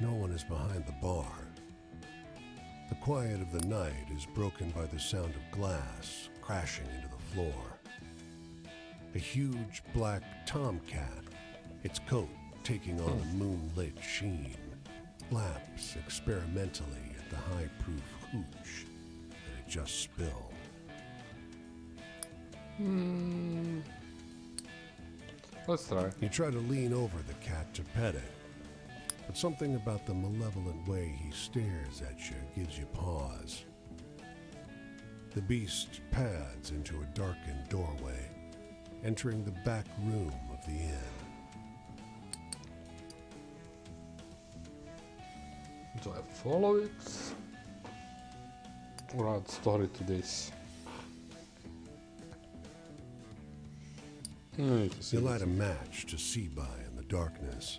No one is behind the bar. The quiet of the night is broken by the sound of glass crashing into the floor. A huge black tomcat, its coat taking on a moonlit sheen, laps experimentally at the high-proof hooch that it just spilled. Let's try. You try to lean over the cat to pet it, but something about the malevolent way he stares at you gives you pause. The beast pads into a darkened doorway, entering the back room of the inn. Do I follow it? Or add story to this? You light a match to see by in the darkness,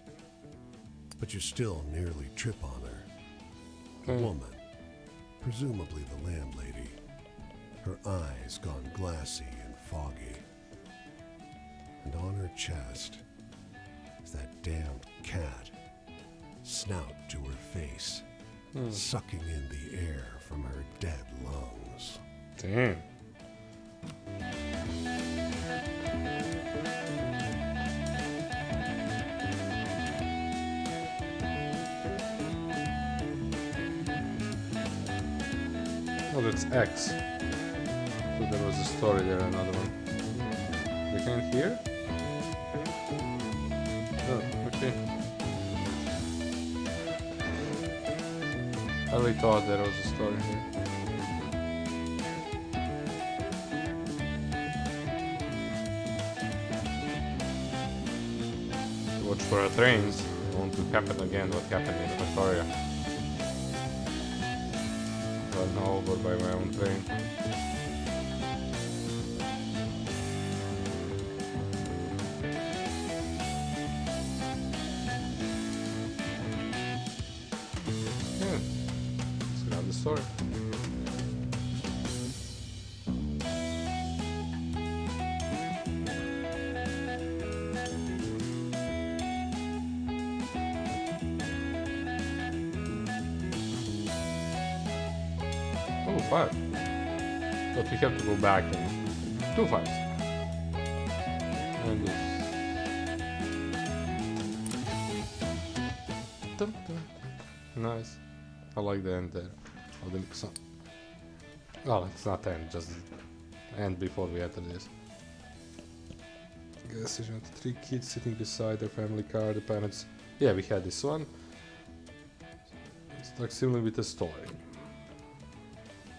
but you still nearly trip on her. A woman, presumably the landlady, her eyes gone glassy and foggy. And on her chest is that damned cat, snout to her face, sucking in the air from her dead lungs. Damn. Oh, that's X. So there was a story there, another one. We can't hear? Oh, okay. I really thought there was a story here. Watch for our trains. I want to happen again what happened in Victoria. Run over by my own train. Yeah. Let's grab the story. Oh, 5. But we have to go back in 2 5s. And this. Dun, dun. Nice. I like the end there. Of the song. Well, it's not end, just end before we enter this. Gas station, 3 kids sitting beside their family car, the parents. Yeah, we had this one. It's like similar with the story.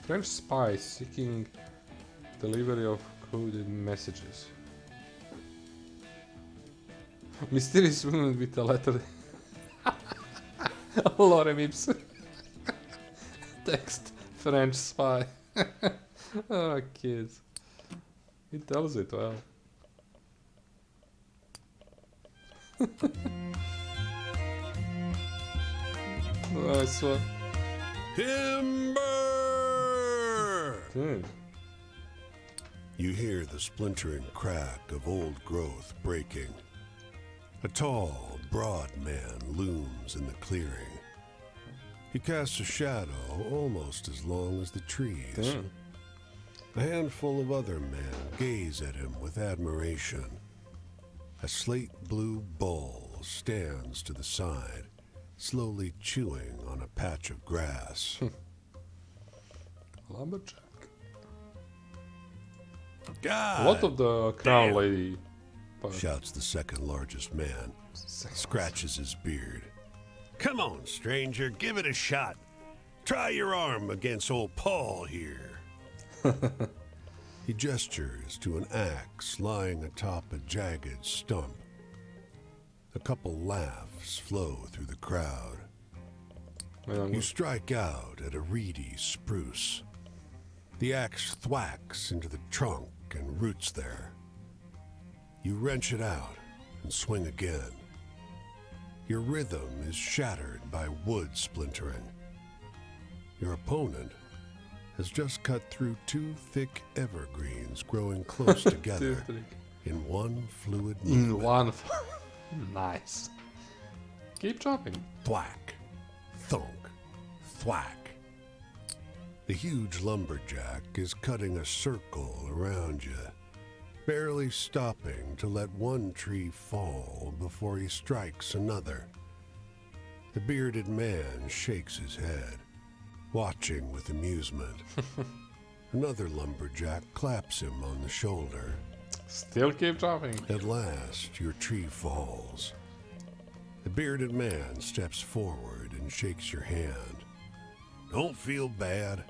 French spy seeking delivery of coded messages. Mysterious woman with a letter. Lorem ipsum. Text French spy. Oh, kids. He tells it well. Nice one. Timber! Dude. You hear the splintering crack of old growth breaking. A tall, broad man looms in the clearing. He casts a shadow almost as long as the trees. Damn. A handful of other men gaze at him with admiration. A slate blue bull stands to the side, slowly chewing on a patch of grass. Lumberjack. God! A lot of the crown damn. lady. Shouts the second largest man, scratches his beard. Come on, stranger, give it a shot. Try your arm against old Paul here. He gestures to an axe lying atop a jagged stump. A couple laughs flow through the crowd. You strike out at a reedy spruce. The axe thwacks into the trunk and roots there. You wrench it out and swing again. Your rhythm is shattered by wood splintering. Your opponent has just cut through 2 thick evergreens growing close together in one fluid movement. In one. Nice. Keep chopping. Thwack. Thunk. Thwack. The huge lumberjack is cutting a circle around you, barely stopping to let one tree fall before he strikes another. The bearded man shakes his head, watching with amusement. Another lumberjack claps him on the shoulder. Still keep dropping. At last, your tree falls. The bearded man steps forward and shakes your hand. Don't feel bad.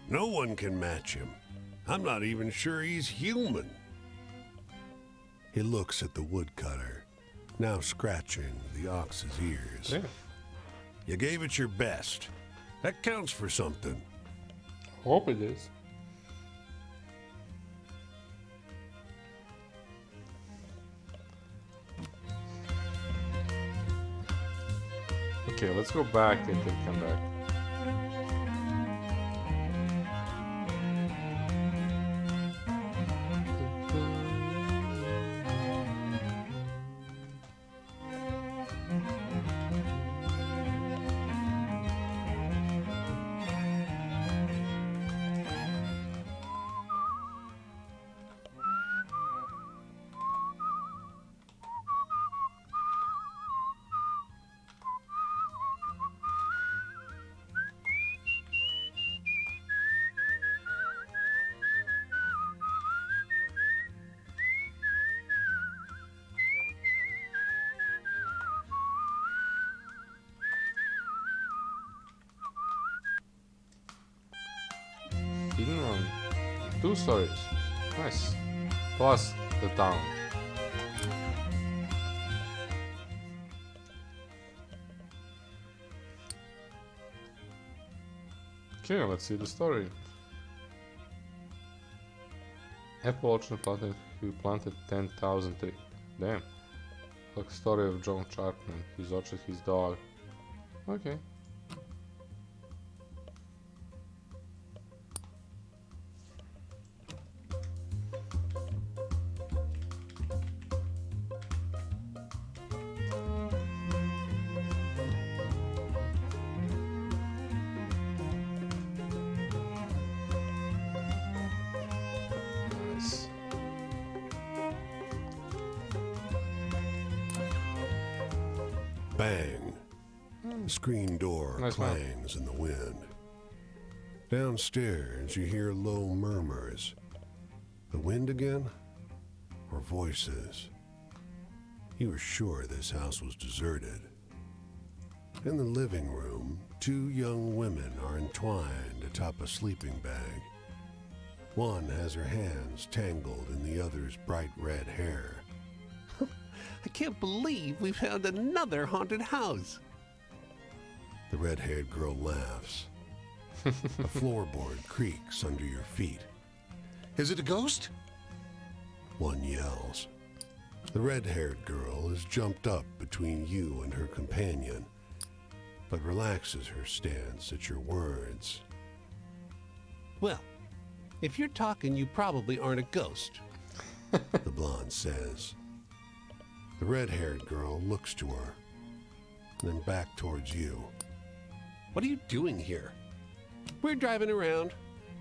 No one can match him. I'm not even sure he's human. He looks at the woodcutter, now scratching the ox's ears. Yeah. You gave it your best. That counts for something. Hope it is. Okay, let's go back and then come back. Hidden room. 2 stories. Nice. Plus the town. Okay, let's see the story. Apple orchard planted who planted 10,000 trees. Damn. Like story of John Chapman. His orchard, his dog. Okay. Nice. Bang. The screen door Nice one. clangs in the wind. Downstairs, you hear low murmurs. The wind again? Or voices? You were sure this house was deserted. In the living room, 2 young women are entwined atop a sleeping bag. One has her hands tangled in the other's bright red hair. I can't believe we found another haunted house. The red-haired girl laughs. A floorboard creaks under your feet. Is it a ghost? One yells. The red-haired girl is jumped up between you and her companion, but relaxes her stance at your words. Well, if you're talking, you probably aren't a ghost. The blonde says. The red-haired girl looks to her, then back towards you. What are you doing here? We're driving around,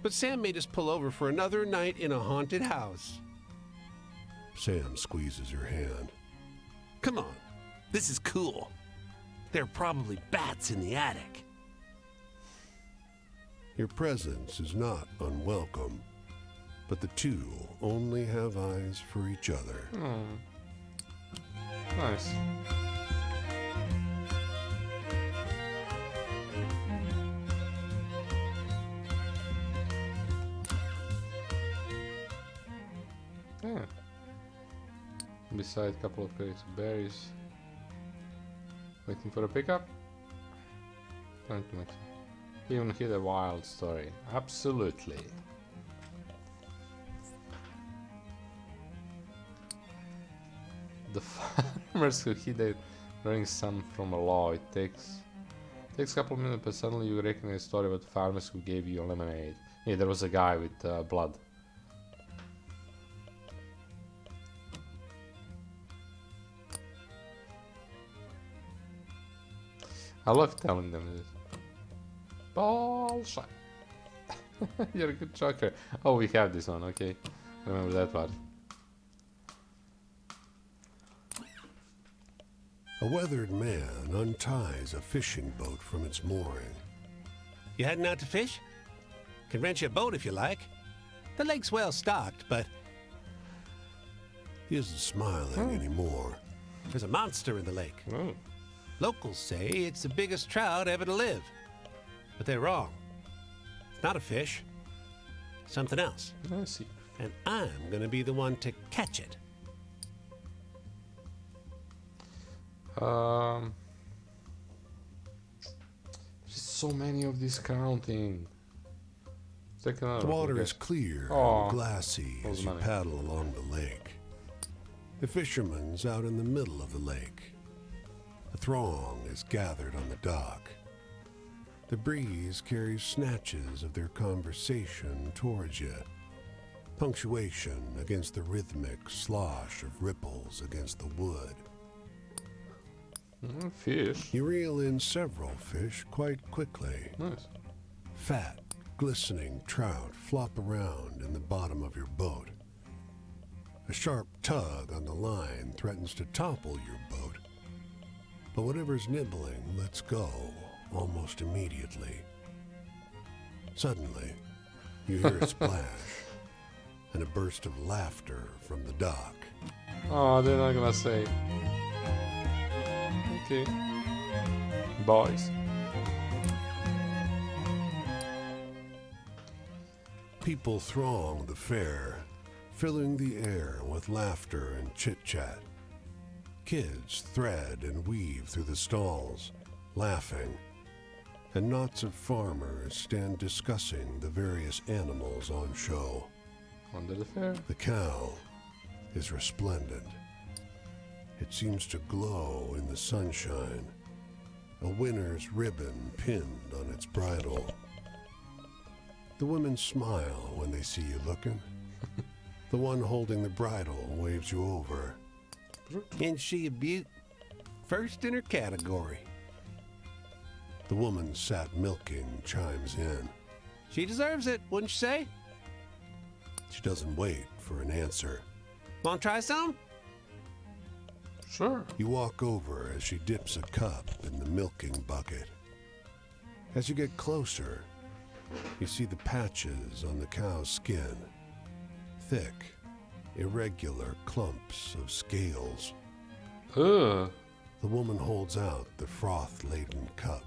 but Sam made us pull over for another night in a haunted house. Sam squeezes her hand. Come on, this is cool. There are probably bats in the attic. Your presence is not unwelcome, but the 2 only have eyes for each other. Nice. Yeah. Beside a couple of crates of berries. Waiting for a pickup? Trying to make even hit a wild story. Absolutely. The farmers who hid their growing some from a law. It takes a couple minutes, but suddenly you recognize the story about the farmers who gave you lemonade. Yeah, there was a guy with blood. I love telling them this. Bullshit. You're a good trucker. Oh, we have this one, okay. Remember that part. A weathered man unties a fishing boat from its mooring. You heading out to fish? Can rent you a boat if you like. The lake's well stocked, but He isn't smiling anymore. there's a monster in the lake. Oh. Locals say it's the biggest trout ever to live. But they're wrong. It's not a fish. Something else. I see. And I'm gonna be the one to catch it. There's so many of these counting. Take another The one, water okay. is clear Aw. and glassy That was as you money. paddle along the lake. The fisherman's out in the middle of the lake. The throng is gathered on the dock. The breeze carries snatches of their conversation towards you. Punctuation against the rhythmic slosh of ripples against the wood. Fish. You reel in several fish quite quickly. Nice. Fat, glistening trout flop around in the bottom of your boat. A sharp tug on the line threatens to topple your boat, but whatever's nibbling lets go almost immediately. Suddenly, you hear a splash and a burst of laughter from the dock. Oh, they're not gonna say. Okay. Boys. People throng the fair, filling the air with laughter and chit-chat. Kids thread and weave through the stalls, laughing, and knots of farmers stand discussing the various animals on show. Under the fair. The cow is resplendent. It seems to glow in the sunshine, a winner's ribbon pinned on its bridle. The women smile when they see you looking. The one holding the bridle waves you over. Ain't she a beaut? First in her category. The woman sat milking chimes in. She deserves it, wouldn't you say? She doesn't wait for an answer. Want to try some? Sure. You walk over as she dips a cup in the milking bucket. As you get closer, you see the patches on the cow's skin. Thick, irregular clumps of scales. Ugh. The woman holds out the froth-laden cup.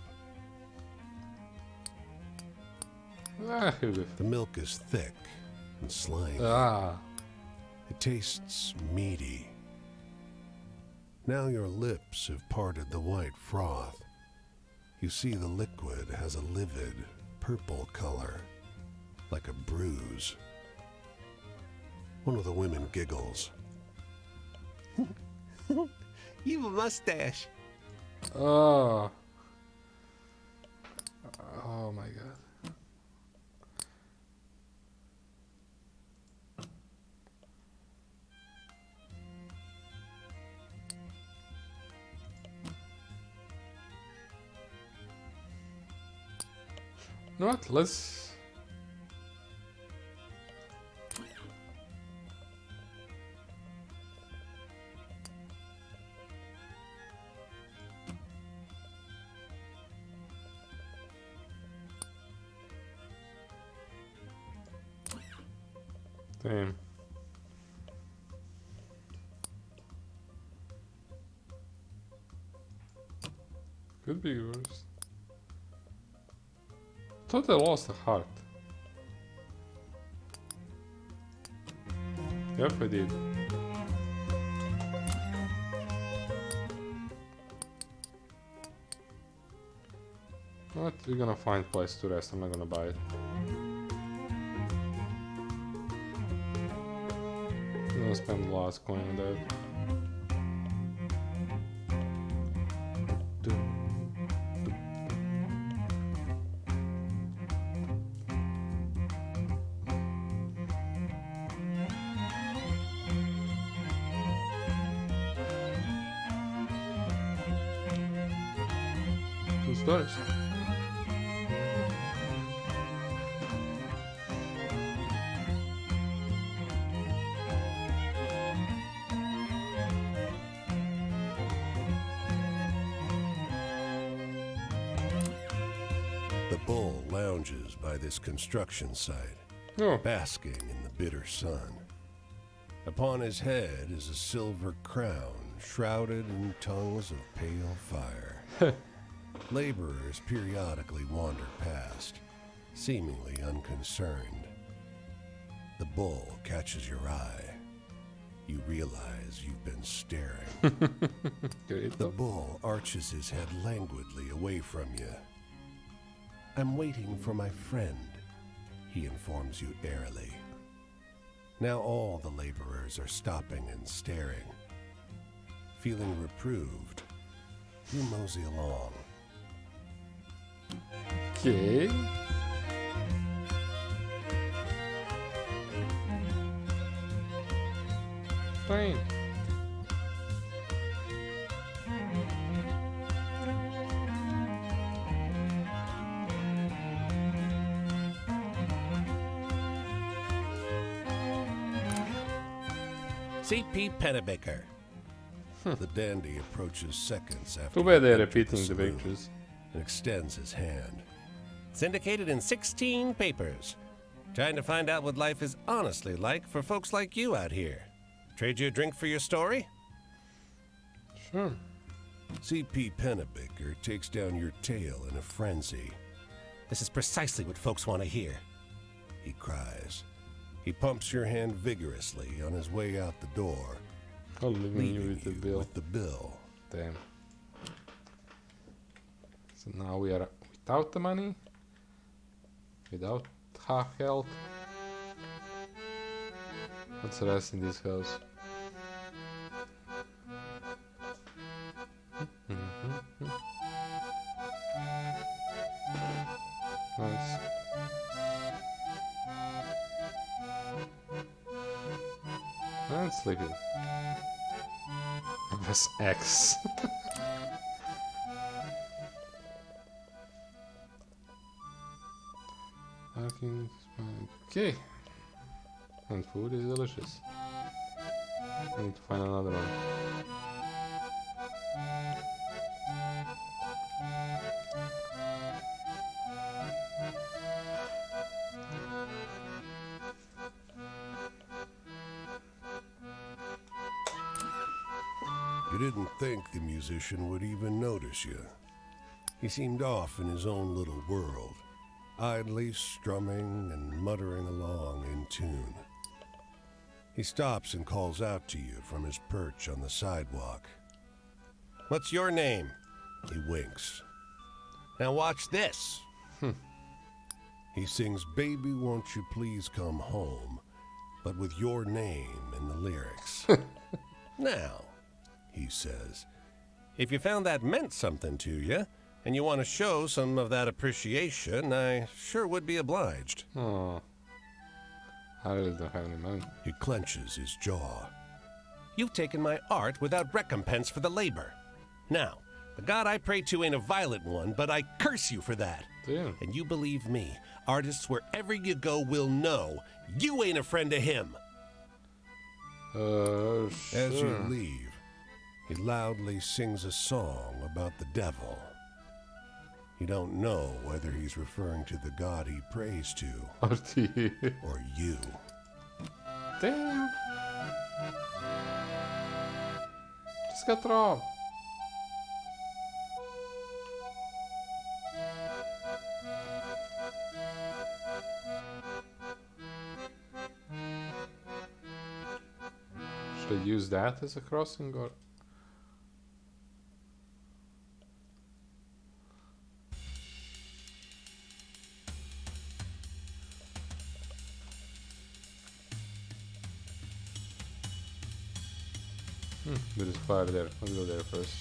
Ah, The milk is thick and slimy. ah. It tastes meaty. Now your lips have parted the white froth. You see the liquid has a livid purple color, like a bruise. One of the women giggles. You've a mustache. Oh. Oh my god. You know what? Let's. Damn. Could be worse. Thought I lost a heart. Yep, I did. What? We're gonna find a place to rest. I'm not gonna buy it. I'm gonna spend the last coin on that. $2. The bull lounges by this construction site, Oh, basking in the bitter sun. Upon his head is a silver crown shrouded in tongues of pale fire. Laborers periodically wander past, seemingly unconcerned. The bull catches your eye. You realize you've been staring. The bull arches his head languidly away from you. I'm waiting for my friend, he informs you airily. Now all the laborers are stopping and staring. Feeling reproved, you mosey along. Okay. Fine. C.P. Pennebaker. The dandy approaches seconds after Too bad they're you enter repeating the saloon pictures. and extends his hand. Syndicated in 16 papers. Trying to find out what life is honestly like for folks like you out here. Trade you a drink for your story? Sure. C.P. Pennebaker takes down your tail in a frenzy. This is precisely what folks want to hear. He cries. He pumps your hand vigorously on his way out the door, I'll leave you leaving with the you bill. with the bill. Damn. So now we are without the money, without half health. What's the rest in this house? Nice. And sleeping. Press X. Okay. And food is delicious. I need to find another one. You didn't think the musician would even notice you. He seemed off in his own little world, idly strumming and muttering along in tune. He stops and calls out to you from his perch on the sidewalk. What's your name? He winks. Now watch this. He sings Baby Won't You Please Come Home, but with your name in the lyrics. Now, He says, if you found that meant something to you, and you want to show some of that appreciation, I sure would be obliged. Oh. I really don't have any money. he clenches his jaw. You've taken my art without recompense for the labor. Now, the God I pray to ain't a violent one, but I curse you for that. Damn. And you believe me, artists wherever you go will know you ain't a friend of him. Sure. As you leave, he loudly sings a song about the devil. You don't know whether he's referring to the God he prays to RT. or you. Damn. Just got robbed. Should I use that as a crossing or? There is a fire there. Let's go there first.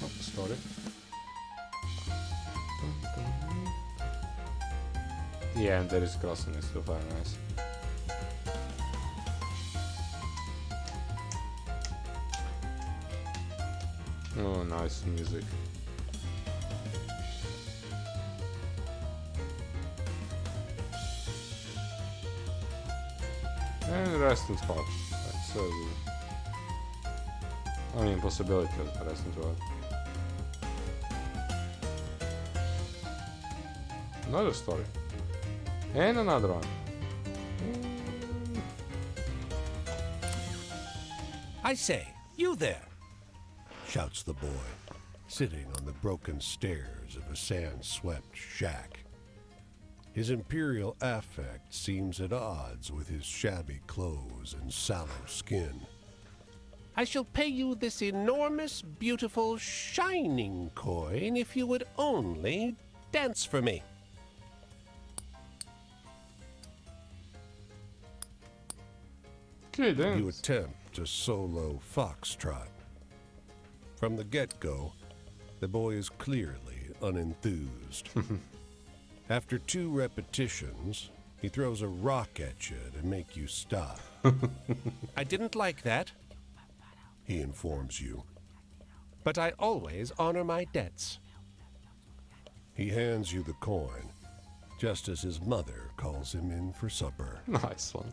Oh, sorry. Yeah, and there is crossing next to the fire. Nice. Oh, nice music. And resting spot. That's so good. Only possibility of resting spot. Another story. And another one. I say, you there! Shouts the boy, sitting on the broken stairs of a sand-swept shack. His imperial affect seems at odds with his shabby clothes and sallow skin. I shall pay you this enormous, beautiful, shining coin if you would only dance for me. Okay, then. You attempt a solo foxtrot. From the get-go, the boy is clearly unenthused. After 2 repetitions, he throws a rock at you to make you stop. I didn't like that, He informs you. but I always honor my debts. He hands you the coin, just as his mother calls him in for supper. Nice one.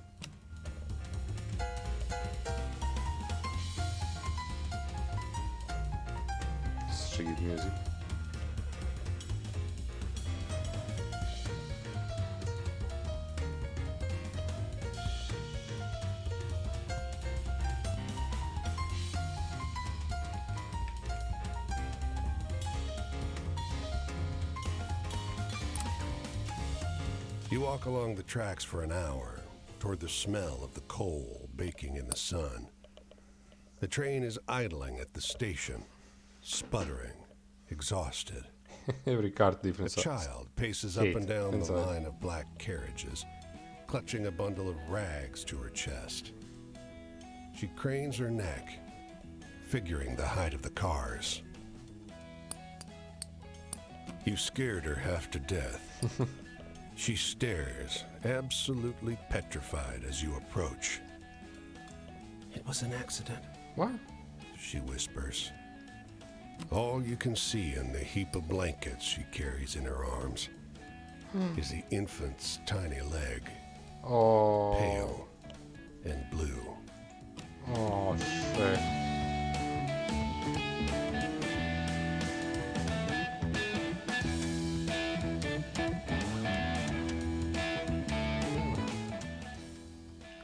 Such a good music. You walk along the tracks for an hour, toward the smell of the coal baking in the sun. The train is idling at the station, sputtering, exhausted. Every card A different size. child paces up Eight and down the inside. line of black carriages, clutching a bundle of rags to her chest. She cranes her neck, figuring the height of the cars. You've scared her half to death. She stares, absolutely petrified as you approach. It was an accident. What? She whispers. All you can see in the heap of blankets she carries in her arms is the infant's tiny leg, Oh. pale and blue. Oh, shit.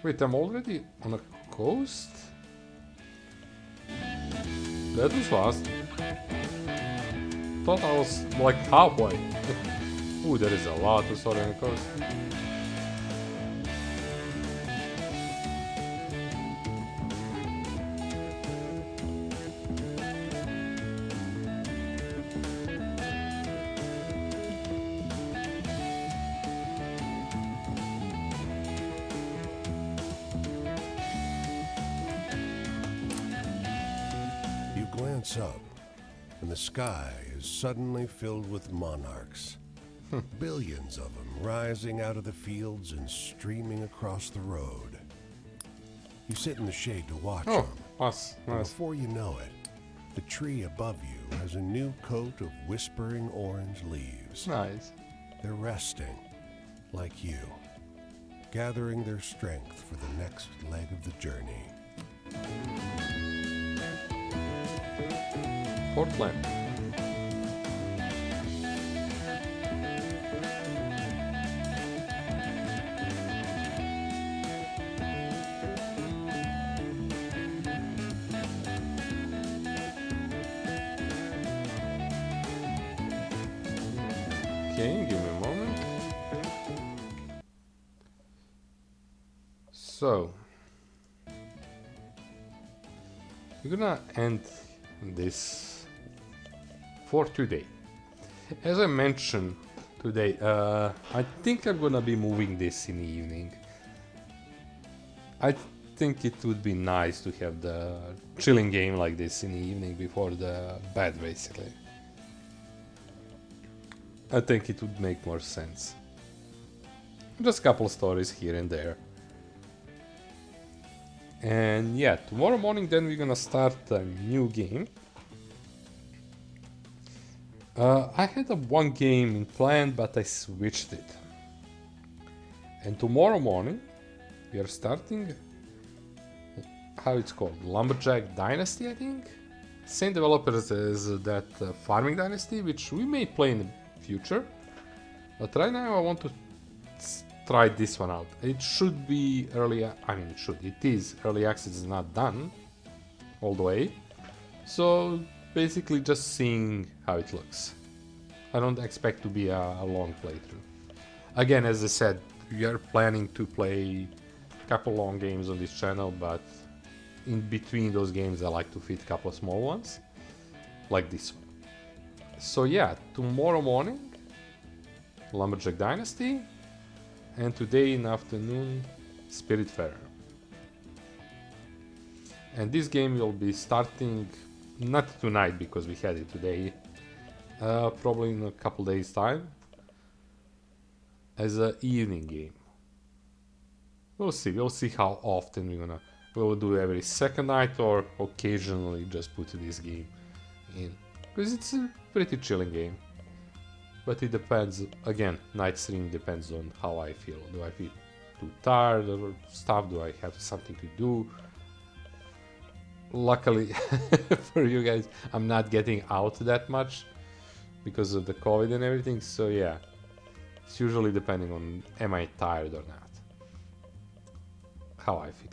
Wait, I'm already on a coast? That was fast. Thought I was like halfway. Ooh, there is a lot of story on the coast. You glance up, and the sky is suddenly filled with monarchs. Billions of them rising out of the fields and streaming across the road. You sit in the shade to watch Oh, them. nice, And nice. before you know it, the tree above you has a new coat of whispering orange leaves. Nice. They're resting, like you, gathering their strength for the next leg of the journey. Portland. Okay, give me a moment. So, we're gonna end this for today. As I mentioned today, I think I'm gonna be moving this in the evening. I think it would be nice to have the chilling game like this in the evening before the bed, basically. I think it would make more sense. Just a couple stories here and there. And yeah, tomorrow morning then we're gonna start a new game. I had a one game in plan, but I switched it. And tomorrow morning we are starting, how it's called, Lumberjack Dynasty, I think? Same developers as that Farming Dynasty, which we may play in the future. But right now I want to try this one out. It should be early, I mean it is early access, is not done all the way. So basically just seeing how it looks. I don't expect to be a long playthrough. Again, as I said, we are planning to play a couple long games on this channel, but in between those games I like to fit a couple of small ones, like this one. So yeah, tomorrow morning, Lumberjack Dynasty, and today in the afternoon, Spiritfarer. And this game will be starting, not tonight because we had it today, probably in a couple days time, as an evening game. We'll see how often we'll do every second night or occasionally just put this game in. Because it's a pretty chilling game. But it depends, again, night stream depends on how I feel. Do I feel too tired or stuff? Do I have something to do? Luckily for you guys, I'm not getting out that much because of the COVID and everything, so yeah. It's usually depending on am I tired or not. How I feel.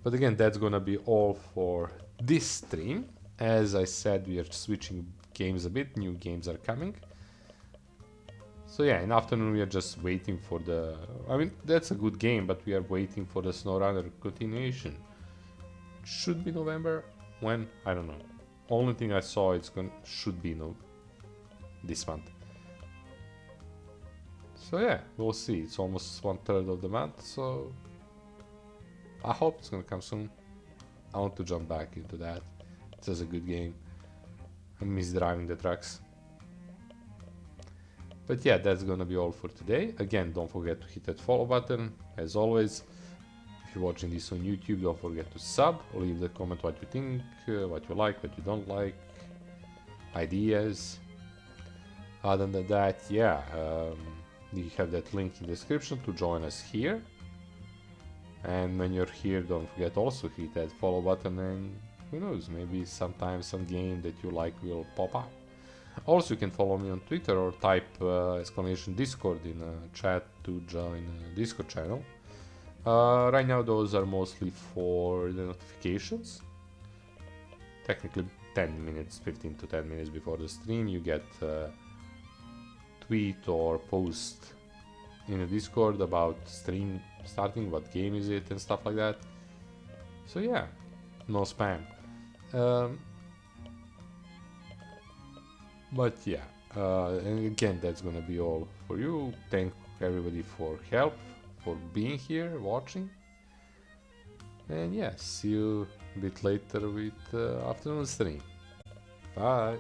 But again, that's gonna be all for this stream. As I said, we are switching games a bit, new games are coming. So yeah, in the afternoon we are just waiting for the... I mean, that's a good game, but we are waiting for the SnowRunner continuation. Should be November. When? I don't know. Only thing I saw should be this month. So yeah, we'll see. It's almost 1/3 of the month, so I hope it's gonna come soon. I want to jump back into that. It's just a good game. I miss driving the trucks. But yeah, that's gonna be all for today. Again, don't forget to hit that follow button. As always, if you're watching this on YouTube, don't forget to sub. Leave the comment what you think, what you like, what you don't like, ideas. Other than that, yeah, you have that link in the description to join us here. And when you're here, don't forget also hit that follow button, and who knows, maybe sometimes some game that you like will pop up. Also, you can follow me on Twitter or type !Discord in chat to join Discord channel. Right now those are mostly for the notifications. Technically 10 minutes, 15 to 10 minutes before the stream you get tweet or post in the Discord about stream starting, what game is it and stuff like that. So yeah, no spam. But yeah, and again, that's gonna be all for you. Thank everybody for help, for being here, watching. And yeah, see you a bit later with afternoon stream. Bye!